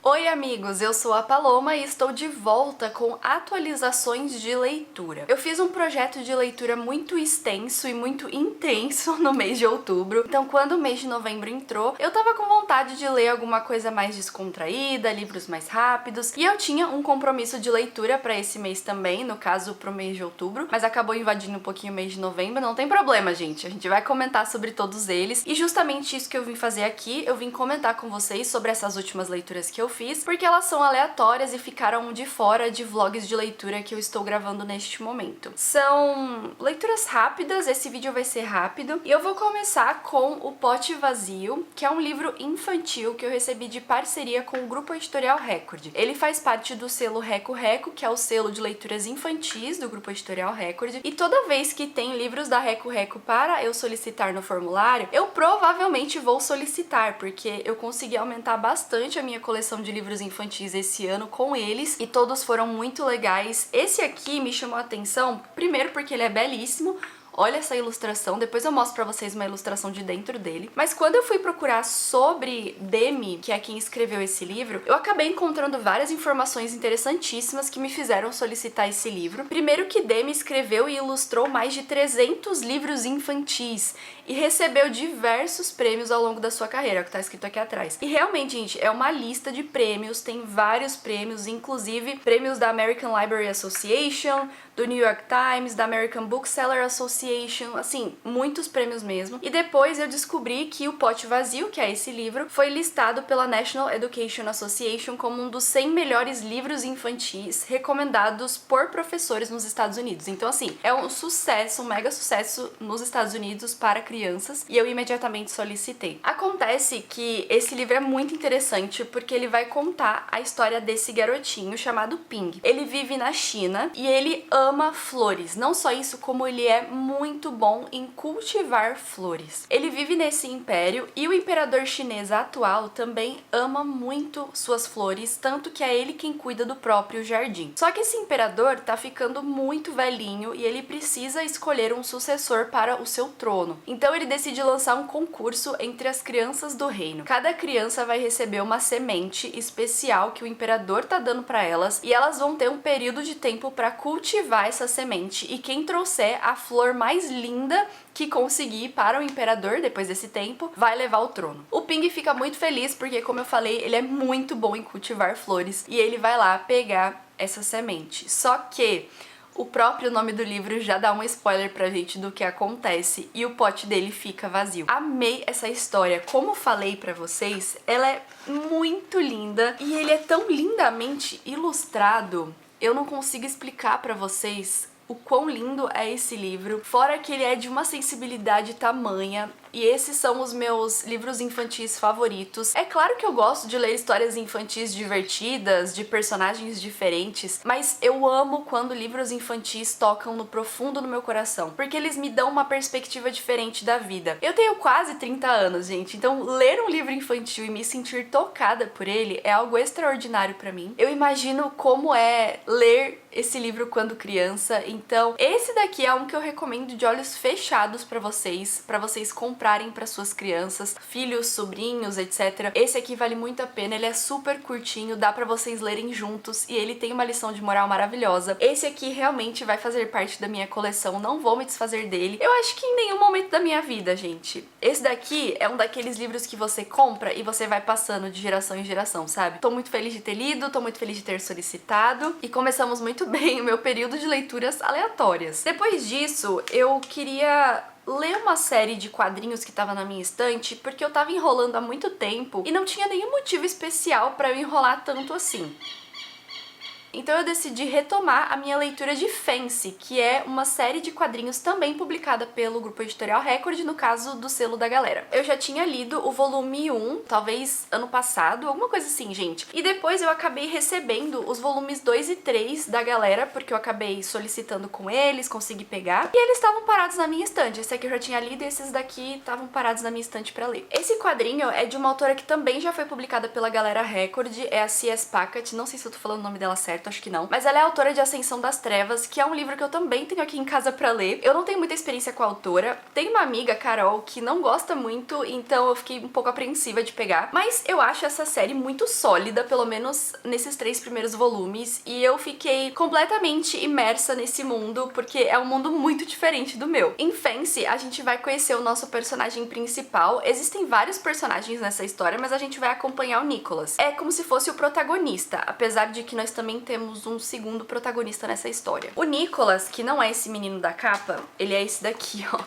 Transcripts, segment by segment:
Oi amigos, eu sou a Paloma e estou de volta com atualizações de leitura. Eu fiz um projeto de leitura muito extenso e muito intenso no mês de outubro, então quando o mês de novembro entrou, eu tava com vontade de ler alguma coisa mais descontraída, livros mais rápidos, e eu tinha um compromisso de leitura pra esse mês também, no caso pro mês de outubro, mas acabou invadindo um pouquinho o mês de novembro, não tem problema gente, a gente vai comentar sobre todos eles, e justamente isso que eu vim fazer aqui, eu vim comentar com vocês sobre essas últimas leituras que eu fiz, porque elas são aleatórias e ficaram de fora de vlogs de leitura que eu estou gravando neste momento. São leituras rápidas, esse vídeo vai ser rápido, e eu vou começar com O Pote Vazio, que é um livro infantil que eu recebi de parceria com o Grupo Editorial Record. Ele faz parte do selo Reco Reco, que é o selo de leituras infantis do Grupo Editorial Record, e toda vez que tem livros da Reco Reco para eu solicitar no formulário, eu provavelmente vou solicitar, porque eu consegui aumentar bastante a minha coleção de livros infantis esse ano com eles, e todos foram muito legais. Esse aqui me chamou a atenção, primeiro porque ele é belíssimo. Olha essa ilustração, depois eu mostro pra vocês uma ilustração de dentro dele. Mas quando eu fui procurar sobre Demi, que é quem escreveu esse livro, eu acabei encontrando várias informações interessantíssimas que me fizeram solicitar esse livro. Primeiro que Demi escreveu e ilustrou mais de 300 livros infantis e recebeu diversos prêmios ao longo da sua carreira, que tá escrito aqui atrás. E realmente, gente, é uma lista de prêmios, tem vários prêmios, inclusive prêmios da American Library Association, do New York Times, da American Bookseller Association, assim, muitos prêmios mesmo. E depois eu descobri que O Pote Vazio, que é esse livro, foi listado pela National Education Association como um dos 100 melhores livros infantis recomendados por professores nos Estados Unidos. Então, assim, é um sucesso, um mega sucesso nos Estados Unidos para crianças, e eu imediatamente solicitei. Acontece que esse livro é muito interessante porque ele vai contar a história desse garotinho chamado Ping. Ele vive na China e ele ama flores. Não só isso, como ele é muito bom em cultivar flores. Ele vive nesse império e o imperador chinês atual também ama muito suas flores, tanto que é ele quem cuida do próprio jardim. Só que esse imperador tá ficando muito velhinho e ele precisa escolher um sucessor para o seu trono. Então ele decide lançar um concurso entre as crianças do reino. Cada criança vai receber uma semente especial que o imperador tá dando para elas, e elas vão ter um período de tempo para cultivar essa semente, e quem trouxer a flor mais linda que conseguir para o imperador depois desse tempo, vai levar o trono. O Ping fica muito feliz porque, como eu falei, ele é muito bom em cultivar flores, e ele vai lá pegar essa semente. Só que o próprio nome do livro já dá um spoiler pra gente do que acontece, e o pote dele fica vazio. Amei essa história, como falei pra vocês, ela é muito linda, e ele é tão lindamente ilustrado, eu não consigo explicar pra vocês o quão lindo é esse livro, fora que ele é de uma sensibilidade tamanha, e esses são os meus livros infantis favoritos. É claro que eu gosto de ler histórias infantis divertidas, de personagens diferentes, mas eu amo quando livros infantis tocam no profundo do meu coração, porque eles me dão uma perspectiva diferente da vida. Eu tenho quase 30 anos, gente, então ler um livro infantil e me sentir tocada por ele é algo extraordinário pra mim. Eu imagino como é ler esse livro quando criança, então esse daqui é um que eu recomendo de olhos fechados pra vocês comprarem para suas crianças, filhos, sobrinhos, etc. Esse aqui vale muito a pena, ele é super curtinho, dá pra vocês lerem juntos, e ele tem uma lição de moral maravilhosa. Esse aqui realmente vai fazer parte da minha coleção, não vou me desfazer dele. Eu acho que em nenhum momento da minha vida, gente. Esse daqui é um daqueles livros que você compra e você vai passando de geração em geração, sabe? Tô muito feliz de ter lido, tô muito feliz de ter solicitado, e começamos muito bem o meu período de leituras aleatórias. Depois disso, eu queria ler uma série de quadrinhos que tava na minha estante, porque eu tava enrolando há muito tempo e não tinha nenhum motivo especial pra eu enrolar tanto assim. Então eu decidi retomar a minha leitura de Fancy, que é uma série de quadrinhos também publicada pelo Grupo Editorial Record, no caso do selo da galera. Eu já tinha lido o volume 1, talvez ano passado, alguma coisa assim, gente. E depois eu acabei recebendo os volumes 2 e 3 da galera, porque eu acabei solicitando com eles, consegui pegar. E eles estavam parados na minha estante. Esse aqui eu já tinha lido e esses daqui estavam parados na minha estante pra ler. Esse quadrinho é de uma autora que também já foi publicada pela galera Record, é a C.S. Pacat, não sei se eu tô falando o nome dela certo, certo, acho que não. Mas ela é autora de Ascensão das Trevas, que é um livro que eu também tenho aqui em casa pra ler. Eu não tenho muita experiência com a autora. Tem uma amiga, Carol, que não gosta muito, então eu fiquei um pouco apreensiva de pegar. Mas eu acho essa série muito sólida, pelo menos nesses 3 primeiros volumes, e eu fiquei completamente imersa nesse mundo, porque é um mundo muito diferente do meu. Em Fence, a gente vai conhecer o nosso personagem principal. Existem vários personagens nessa história, mas a gente vai acompanhar o Nicholas. É como se fosse o protagonista, apesar de que nós também temos um segundo protagonista nessa história. O Nicholas, que não é esse menino da capa, ele é esse daqui, ó.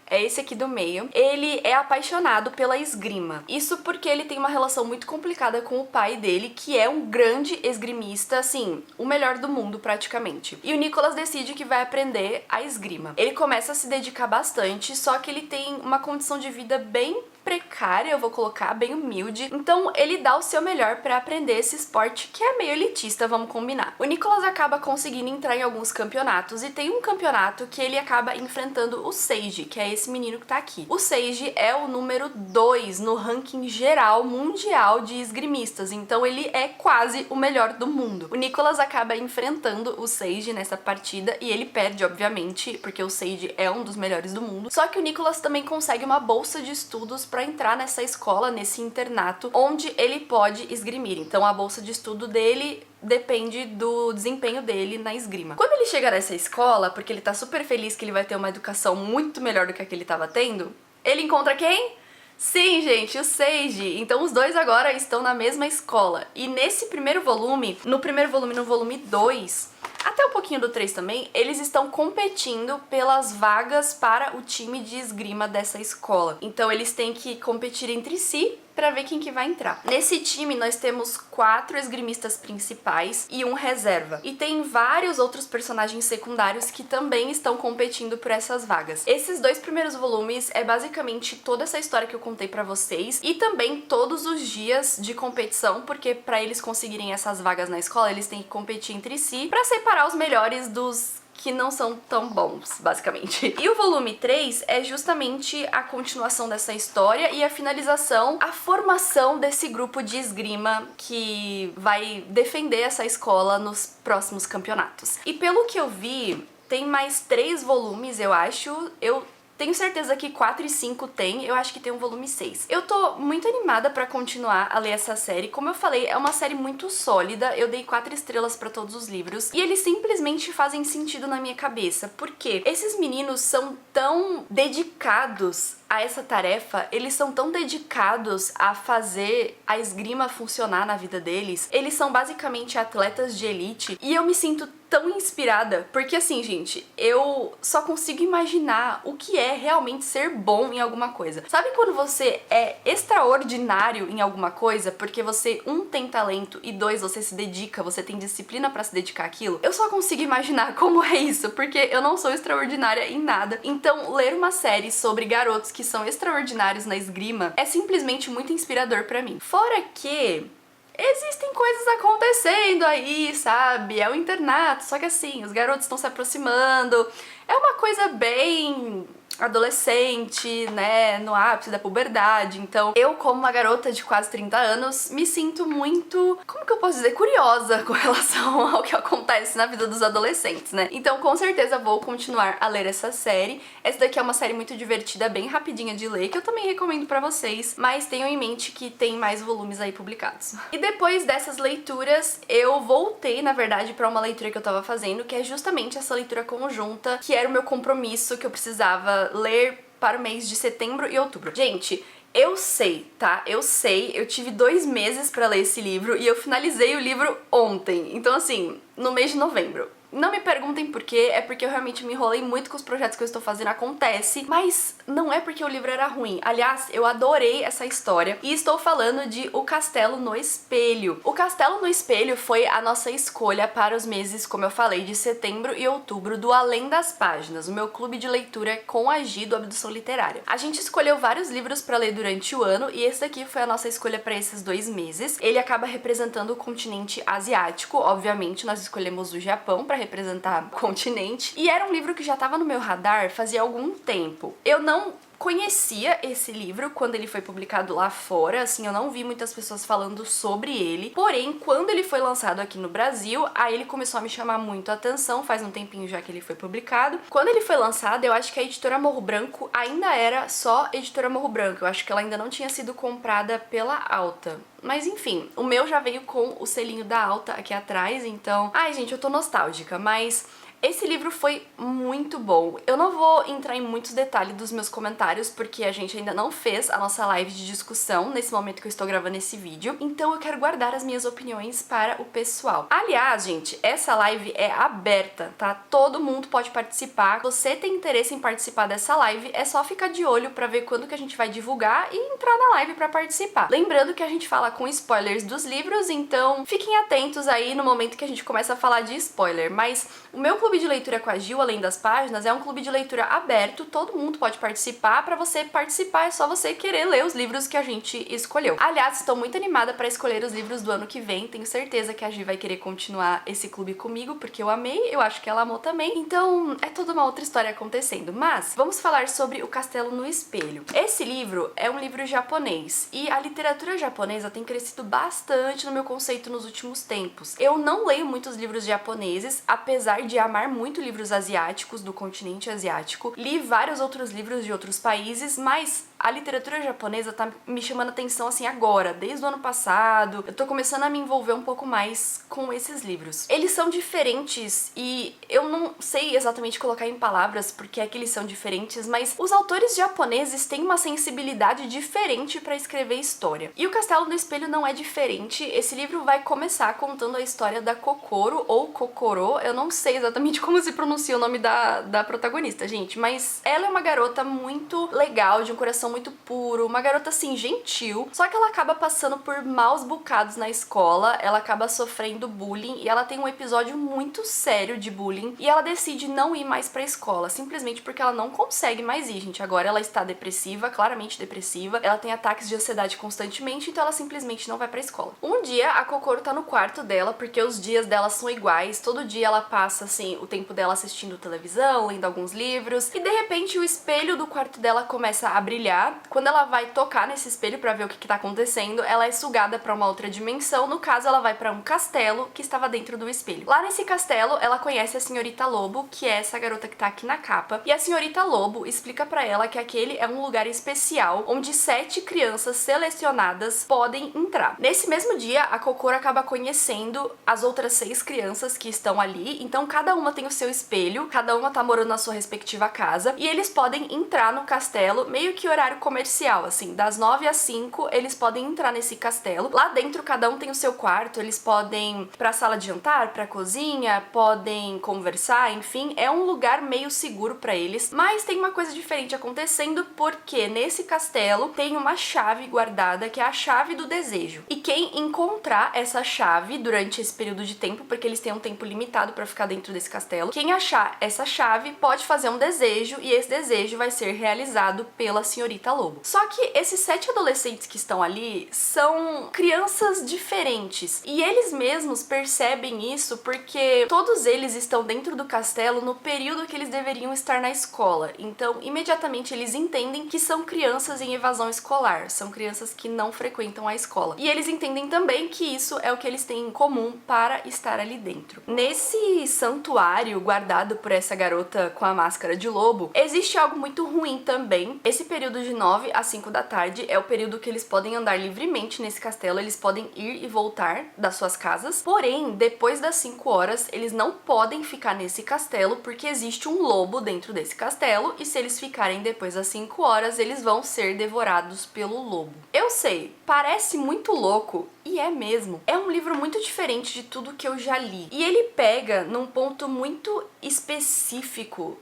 É esse aqui do meio. Ele é apaixonado pela esgrima. Isso porque ele tem uma relação muito complicada com o pai dele, que é um grande esgrimista, assim, o melhor do mundo praticamente. E o Nicholas decide que vai aprender a esgrima. Ele começa a se dedicar bastante, só que ele tem uma condição de vida bem precária, eu vou colocar, bem humilde. Então ele dá o seu melhor pra aprender esse esporte que é meio elitista, vamos combinar. O Nicholas acaba conseguindo entrar em alguns campeonatos e tem um campeonato que ele acaba enfrentando o Seiji, que é esse menino que tá aqui. O Seiji é o número 2 no ranking geral mundial de esgrimistas, então ele é quase o melhor do mundo. O Nicholas acaba enfrentando o Seiji nessa partida e ele perde, obviamente, porque o Seiji é um dos melhores do mundo. Só que o Nicholas também consegue uma bolsa de estudos para entrar nessa escola, nesse internato, onde ele pode esgrimir. Então a bolsa de estudo dele depende do desempenho dele na esgrima. Quando ele chega nessa escola, porque ele tá super feliz que ele vai ter uma educação muito melhor do que a que ele tava tendo, ele encontra quem? Sim, gente, o Seiji. Então os dois agora estão na mesma escola. E nesse primeiro volume, no volume 2, até um pouquinho do 3 também, eles estão competindo pelas vagas para o time de esgrima dessa escola. Então eles têm que competir entre si pra ver quem que vai entrar. Nesse time nós temos 4 esgrimistas principais e um reserva. E tem vários outros personagens secundários que também estão competindo por essas vagas. Esses 2 primeiros volumes é basicamente toda essa história que eu contei pra vocês e também todos os dias de competição, porque pra eles conseguirem essas vagas na escola, eles têm que competir entre si pra separar os melhores dos que não são tão bons, basicamente. E o volume 3 é justamente a continuação dessa história e a finalização, a formação desse grupo de esgrima que vai defender essa escola nos próximos campeonatos. E pelo que eu vi, tem mais 3 volumes, eu acho. Eu tenho certeza que 4 e 5 tem, eu acho que tem um volume 6. Eu tô muito animada pra continuar a ler essa série. Como eu falei, é uma série muito sólida, eu dei 4 estrelas pra todos os livros, e eles simplesmente fazem sentido na minha cabeça, porque esses meninos são tão dedicados a essa tarefa, eles são tão dedicados a fazer a esgrima funcionar na vida deles, eles são basicamente atletas de elite, e eu me sinto tão inspirada, porque assim, gente, eu só consigo imaginar o que é realmente ser bom em alguma coisa. Sabe quando você é extraordinário em alguma coisa, porque você, 1, tem talento e 2, você se dedica, você tem disciplina pra se dedicar àquilo? Eu só consigo imaginar como é isso, porque eu não sou extraordinária em nada. Então, ler uma série sobre garotos que são extraordinários na esgrima é simplesmente muito inspirador pra mim. Fora que existem coisas acontecendo aí, sabe? É um internato, só que assim, os garotos estão se aproximando. É uma coisa bem adolescente, né, no ápice da puberdade. Então, eu, como uma garota de quase 30 anos, me sinto muito, como que eu posso dizer, curiosa com relação ao que acontece na vida dos adolescentes, né? Então, com certeza vou continuar a ler essa série. Essa daqui é uma série muito divertida, bem rapidinha de ler, que eu também recomendo pra vocês, mas tenham em mente que tem mais volumes aí publicados. E depois dessas leituras, eu voltei, na verdade, pra uma leitura que eu tava fazendo, que é justamente essa leitura conjunta, que era o meu compromisso que eu precisava ler para o mês de setembro e outubro. Gente, eu sei, tá? Eu sei, eu tive 2 meses pra ler esse livro e eu finalizei o livro ontem. Então, assim, no mês de novembro. Não me perguntem por quê, é porque eu realmente me enrolei muito com os projetos que eu estou fazendo, acontece, mas não é porque o livro era ruim. Aliás, eu adorei essa história e estou falando de O Castelo no Espelho. O Castelo no Espelho foi a nossa escolha para os meses, como eu falei, de setembro e outubro do Além das Páginas, o meu clube de leitura com a Gi do Abdução Literária. A gente escolheu vários livros para ler durante o ano e esse daqui foi a nossa escolha para esses 2 meses. Ele acaba representando o continente asiático, obviamente nós escolhemos o Japão para representar o continente, e era um livro que já estava no meu radar fazia algum tempo. Eu não conhecia esse livro quando ele foi publicado lá fora, assim, eu não vi muitas pessoas falando sobre ele, porém, quando ele foi lançado aqui no Brasil, aí ele começou a me chamar muito a atenção, faz um tempinho já que ele foi publicado. Quando ele foi lançado, eu acho que a editora Morro Branco ainda era só editora Morro Branco, eu acho que ela ainda não tinha sido comprada pela Alta. Mas enfim, o meu já veio com o selinho da Alta aqui atrás, então... Ai, gente, eu tô nostálgica, mas... esse livro foi muito bom. Eu não vou entrar em muitos detalhes dos meus comentários, porque a gente ainda não fez a nossa live de discussão nesse momento que eu estou gravando esse vídeo, então eu quero guardar as minhas opiniões para o pessoal. Aliás, gente, essa live é aberta, tá? Todo mundo pode participar. Se você tem interesse em participar dessa live, é só ficar de olho pra ver quando que a gente vai divulgar e entrar na live pra participar. Lembrando que a gente fala com spoilers dos livros, então fiquem atentos aí no momento que a gente começa a falar de spoiler, mas o meu clube de leitura com a Gil, além das páginas, é um clube de leitura aberto, todo mundo pode participar. Pra você participar é só você querer ler os livros que a gente escolheu. Aliás, estou muito animada pra escolher os livros do ano que vem, tenho certeza que a Gil vai querer continuar esse clube comigo, porque eu amei, eu acho que ela amou também, então é toda uma outra história acontecendo. Mas vamos falar sobre O Castelo no Espelho. Esse livro é um livro japonês, e a literatura japonesa tem crescido bastante no meu conceito nos últimos tempos. Eu não leio muitos livros japoneses, apesar de amar muito livros asiáticos, do continente asiático. Li vários outros livros de outros países, mas a literatura japonesa tá me chamando atenção assim agora, desde o ano passado. Eu tô começando a me envolver um pouco mais com esses livros. Eles são diferentes e eu não sei exatamente colocar em palavras porque é que eles são diferentes, mas os autores japoneses têm uma sensibilidade diferente pra escrever história. E O Castelo no Espelho não é diferente. Esse livro vai começar contando a história da Kokoro, ou Kokoro, eu não sei exatamente como se pronuncia o nome da protagonista, gente, mas ela é uma garota muito legal, de um coração muito puro, uma garota assim, gentil, só que ela acaba passando por maus bocados na escola, ela acaba sofrendo bullying e ela tem um episódio muito sério de bullying e ela decide não ir mais pra escola, simplesmente porque ela não consegue mais ir, gente. Agora ela está depressiva, claramente depressiva, ela tem ataques de ansiedade constantemente, então ela simplesmente não vai pra escola. Um dia, a Kokoro tá no quarto dela, porque os dias dela são iguais, todo dia ela passa, assim, o tempo dela assistindo televisão, lendo alguns livros, e de repente o espelho do quarto dela começa a brilhar. Quando ela vai tocar nesse espelho pra ver o que tá acontecendo, ela é sugada pra uma outra dimensão, no caso ela vai pra um castelo que estava dentro do espelho. Lá nesse castelo, ela conhece a Senhorita Lobo, que é essa garota que tá aqui na capa, e a Senhorita Lobo explica pra ela que aquele é um lugar especial, onde 7 crianças selecionadas podem entrar. Nesse mesmo dia, a Kokoro acaba conhecendo as outras 6 crianças que estão ali, então cada uma tem o seu espelho, cada uma tá morando na sua respectiva casa, e eles podem entrar no castelo, meio que horário comercial, assim, das 9 às 5 eles podem entrar nesse castelo. Lá dentro cada um tem o seu quarto, eles podem ir pra sala de jantar, pra cozinha, podem conversar, enfim, é um lugar meio seguro pra eles. Mas tem uma coisa diferente acontecendo, porque nesse castelo tem uma chave guardada, que é a chave do desejo. E quem encontrar essa chave durante esse período de tempo, porque eles têm um tempo limitado pra ficar dentro desse castelo, quem achar essa chave pode fazer um desejo, e esse desejo vai ser realizado pela Senhorita Lobo. Só que esses 7 adolescentes que estão ali são crianças diferentes, e eles mesmos percebem isso porque todos eles estão dentro do castelo no período que eles deveriam estar na escola. Então, imediatamente eles entendem que são crianças em evasão escolar, são crianças que não frequentam a escola. E eles entendem também que isso é o que eles têm em comum para estar ali dentro. Nesse santuário guardado por essa garota com a máscara de lobo, existe algo muito ruim também. Esse período de 9 às 5 da tarde é o período que eles podem andar livremente nesse castelo, eles podem ir e voltar das suas casas, porém, depois das 5 horas, eles não podem ficar nesse castelo porque existe um lobo dentro desse castelo, e se eles ficarem depois das 5 horas, eles vão ser devorados pelo lobo. Eu sei, parece muito louco, e é mesmo. É um livro muito diferente de tudo que eu já li, e ele pega num ponto muito específico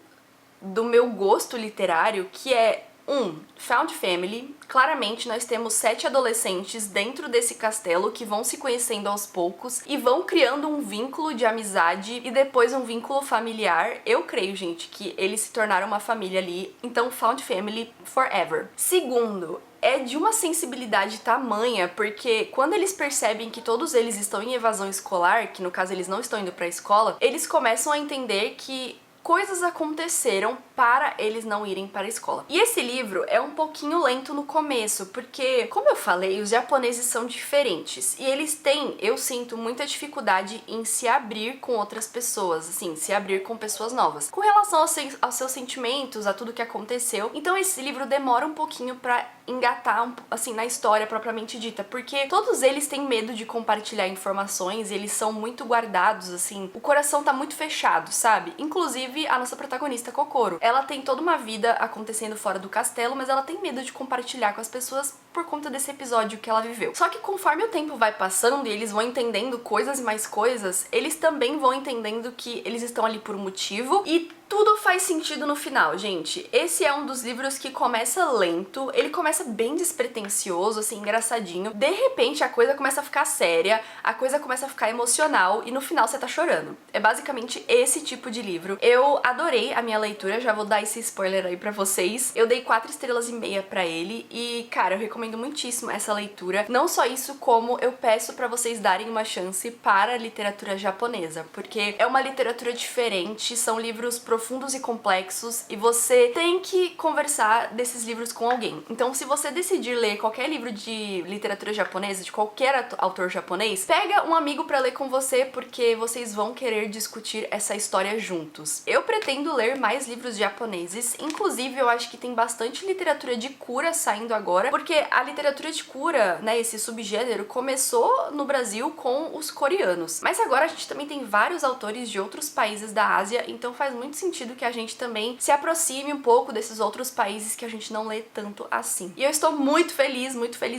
do meu gosto literário, que é Found Family. Claramente nós temos 7 adolescentes dentro desse castelo que vão se conhecendo aos poucos e vão criando um vínculo de amizade e depois um vínculo familiar. Eu creio, gente, que eles se tornaram uma família ali, então Found Family forever. Segundo, é de uma sensibilidade tamanha, porque quando eles percebem que todos eles estão em evasão escolar, que no caso eles não estão indo pra escola, eles começam a entender que coisas aconteceram para eles não irem para a escola. E esse livro é um pouquinho lento no começo, porque, como eu falei, os japoneses são diferentes e eles têm, eu sinto, muita dificuldade em se abrir com outras pessoas, assim, se abrir com pessoas novas, com relação aos seus sentimentos, a tudo que aconteceu. Então esse livro demora um pouquinho pra engatar, assim, na história propriamente dita, porque todos eles têm medo de compartilhar informações e eles são muito guardados, assim, o coração tá muito fechado, sabe? Inclusive a nossa protagonista, Kokoro, ela tem toda uma vida acontecendo fora do castelo, mas ela tem medo de compartilhar com as pessoas por conta desse episódio que ela viveu. Só que conforme o tempo vai passando e eles vão entendendo coisas e mais coisas, eles também vão entendendo que eles estão ali por um motivo e tudo faz sentido no final, gente. Esse é um dos livros que começa lento, ele começa bem despretensioso, assim, engraçadinho. De repente a coisa começa a ficar séria, a coisa começa a ficar emocional e no final você tá chorando. É basicamente esse tipo de livro. Eu adorei a minha leitura, já vou dar esse spoiler aí pra vocês. Eu dei 4,5 estrelas pra ele e, cara, eu recomendo muitíssimo essa leitura. Não só isso, como eu peço pra vocês darem uma chance para a literatura japonesa, porque é uma literatura diferente, são livros profundos e complexos e você tem que conversar desses livros com alguém. Então, se você decidir ler qualquer livro de literatura japonesa, de qualquer autor japonês, pega um amigo pra ler com você, porque vocês vão querer discutir essa história juntos. Eu pretendo ler mais livros japoneses, inclusive eu acho que tem bastante literatura de cura saindo agora, porque a literatura de cura, né, esse subgênero, começou no Brasil com os coreanos. Mas agora a gente também tem vários autores de outros países da Ásia, então faz muito sentido que a gente também se aproxime um pouco desses outros países que a gente não lê tanto assim. E eu estou muito feliz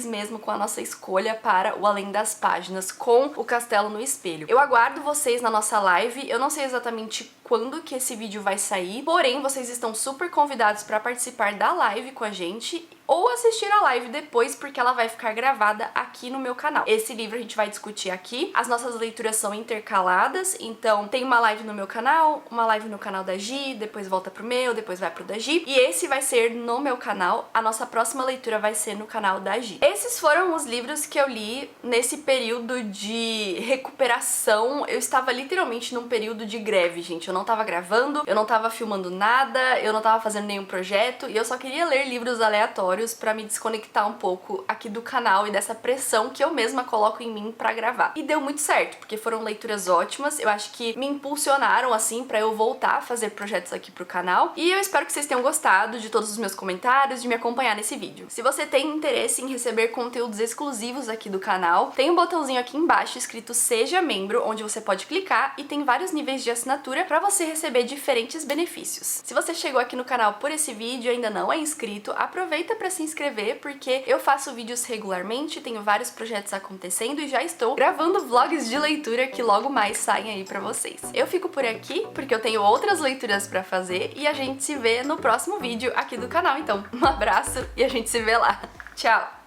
mesmo com a nossa escolha para o Além das Páginas, com o Castelo no Espelho. Eu aguardo vocês na nossa live, eu não sei exatamente quando que esse vídeo vai sair, porém vocês estão super convidados para participar da live com a gente ou assistir a live depois, porque ela vai ficar gravada aqui no meu canal. Esse livro a gente vai discutir aqui, as nossas leituras são intercaladas, então tem uma live no meu canal, uma live no canal da Gi, depois volta pro meu, depois vai pro da Gi, e esse vai ser no meu canal, a nossa próxima leitura vai ser no canal da Gi. Esses foram os livros que eu li nesse período de recuperação. Eu estava literalmente num período de greve, gente. Eu não tava gravando, eu não tava filmando nada, eu não tava fazendo nenhum projeto, e eu só queria ler livros aleatórios pra me desconectar um pouco aqui do canal e dessa pressão que eu mesma coloco em mim pra gravar. E deu muito certo, porque foram leituras ótimas, eu acho que me impulsionaram, assim, pra eu voltar a fazer projetos aqui pro canal, e eu espero que vocês tenham gostado de todos os meus comentários, de me acompanhar nesse vídeo. Se você tem interesse em receber conteúdos exclusivos aqui do canal, tem um botãozinho aqui embaixo escrito Seja Membro, onde você pode clicar e tem vários níveis de assinatura pra você receber diferentes benefícios. Se você chegou aqui no canal por esse vídeo e ainda não é inscrito, aproveita pra se inscrever, porque eu faço vídeos regularmente, tenho vários projetos acontecendo e já estou gravando vlogs de leitura que logo mais saem aí pra vocês. Eu fico por aqui, porque eu tenho outras leituras pra fazer e a gente se vê no próximo vídeo aqui do canal. Então, um abraço e a gente se vê lá. Tchau!